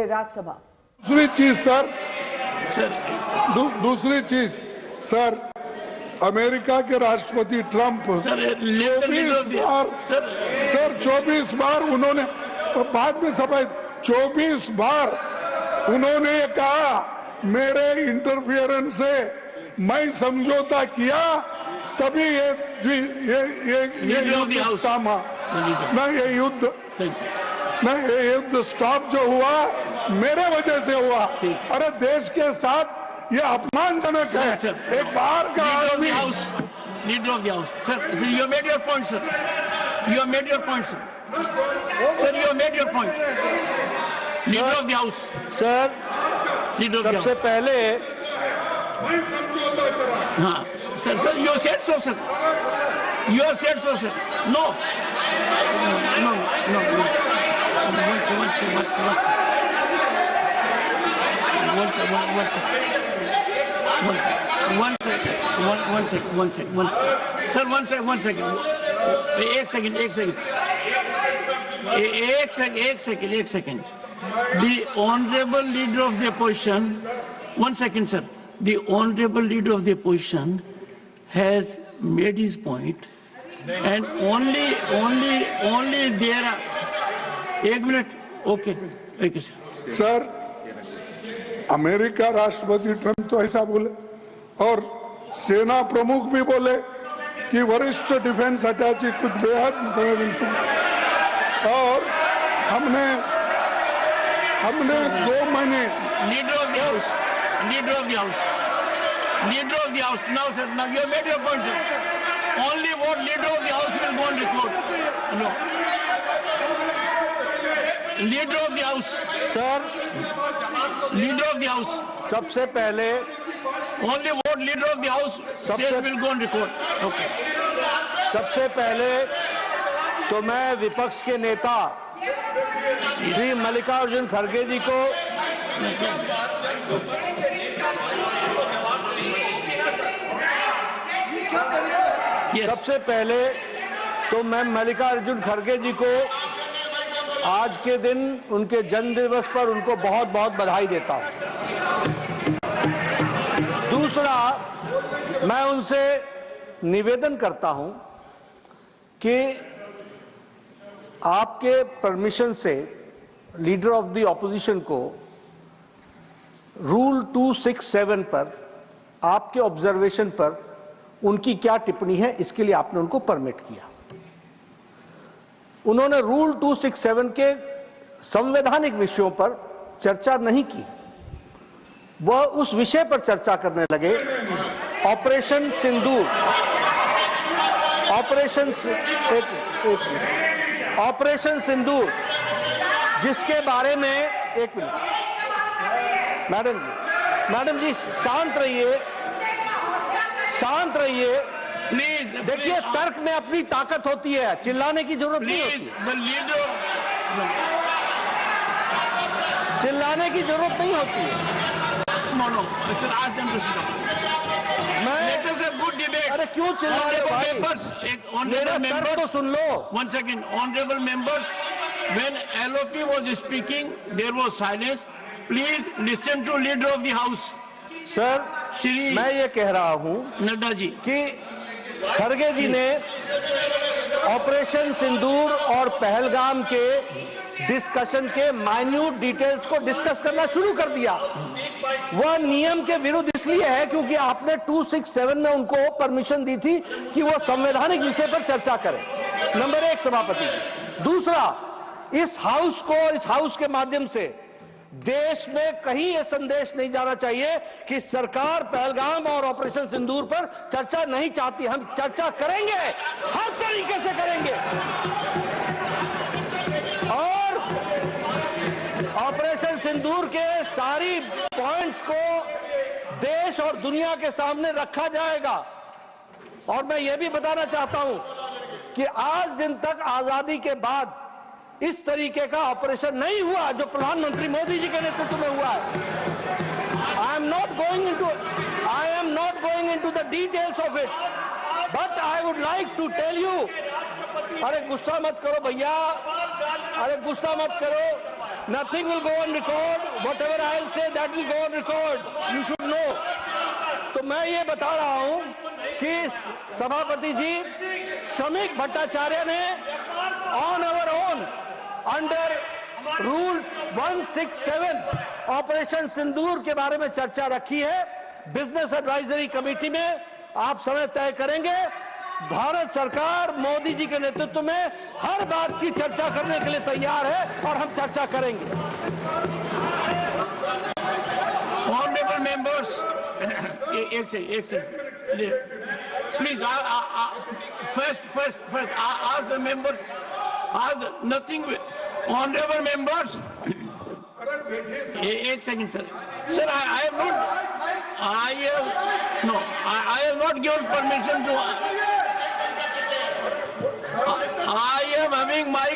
राज्यसभा। दूसरी चीज सर, दूसरी चीज सर, अमेरिका के राष्ट्रपति ट्रंप 24 बार उन्होंने, बाद में सफाई, 24 बार उन्होंने कहा मेरे इंटरफियरेंस से मैं समझौता किया तभी ये युद्ध थमा ना, ये युद्ध स्टॉप जो हुआ मेरे वजह से हुआ। अरे देश के साथ ये अपमानजनक है। एक बार का आदमी। Leader of the house sir, you made your point sir, you made your point sir, sir you made your point. Leader of the house sir, सबसे पहले हाँ sir, sir you said so sir, you have said so sir, no no no एक second. The honorable leader of the opposition, one second sir, the honorable leader of the opposition has made his point and only there are, एक minute, okay sir, America राष्ट्रपति Trump तो ऐसा बोले और सेना प्रमुख भी बोले कि वरिष्ठ डिफेंस अटैची कुछ बेहद संवेदनशील, और हमने 2 महीने। Leader of the house now sir, now you have made your point sir, only what leader of the house will go on record. No, leader of the house sir, leader of the house सबसे पहले only vote leader of the house will go on record. Okay, सबसे पहले तो मैं विपक्ष के नेता श्री मल्लिकार्जुन खड़गे जी को सबसे पहले तो मैं मल्लिकार्जुन खड़गे जी को आज के दिन उनके जन्म दिवस पर उनको बहुत बहुत बधाई देता हूं। दूसरा, मैं उनसे निवेदन करता हूं कि आपके परमिशन से लीडर ऑफ द ऑपोजिशन को रूल 267 पर आपके ऑब्जर्वेशन पर उनकी क्या टिप्पणी है, इसके लिए आपने उनको परमिट किया। उन्होंने रूल 267 के संवैधानिक विषयों पर चर्चा नहीं की, वह उस विषय पर चर्चा करने लगे, ऑपरेशन सिंदूर, ऑपरेशन सिंदूर, जिसके बारे में, एक मिनट मैडम जी शांत रहिए प्लीज। देखिए, तर्क में अपनी ताकत होती है, चिल्लाने की जरूरत नहीं होती, चिल्लाने की जरूरत नहीं होती है। अरे क्यों चिल्ला रहे हो भाई? मेरा तर्क तो सुन लो। One second, honorable members, when LOP was speaking, there was silence. Please listen to leader of the house. Sir, Shri मैं ये कह रहा हूँ नड्डा जी कि खड़गे जी ने ऑपरेशन सिंदूर और पहलगाम के डिस्कशन के माइन्यूट डिटेल्स को डिस्कस करना शुरू कर दिया। वह नियम के विरुद्ध इसलिए है क्योंकि आपने 267 में उनको परमिशन दी थी कि वो संवैधानिक विषय पर चर्चा करें। नंबर 1 सभापति जी। दूसरा, इस हाउस को और इस हाउस के माध्यम से देश में कहीं यह संदेश नहीं जाना चाहिए कि सरकार पहलगाम और ऑपरेशन सिंदूर पर चर्चा नहीं चाहती। हम चर्चा करेंगे, हर तरीके से करेंगे, और ऑपरेशन सिंदूर के सारी पॉइंट्स को देश और दुनिया के सामने रखा जाएगा। और मैं यह भी बताना चाहता हूं कि आज दिन तक आजादी के बाद इस तरीके का ऑपरेशन नहीं हुआ जो प्रधानमंत्री मोदी जी के नेतृत्व में हुआ है। I am not going into the details of it, but I would like to tell you, अरे गुस्सा मत करो भैया, अरे गुस्सा मत करो। Nothing will go on record. Whatever I'll say, that will go on record. You should know. तो मैं ये बता रहा हूं कि सभापति जी श्रमिक भट्टाचार्य ने on our own under rule 167 operation Sindoor के बारे में चर्चा रखी है बिजनेस एडवाइजरी कमेटी में। आप समय तय करेंगे। भारत सरकार मोदी जी के नेतृत्व में हर बात की चर्चा करने के लिए तैयार है और हम चर्चा करेंगे। Honorable members, एक second, please, first, ask the members, nothing, honorable members, एक second sir, I have not given permission to, I am having my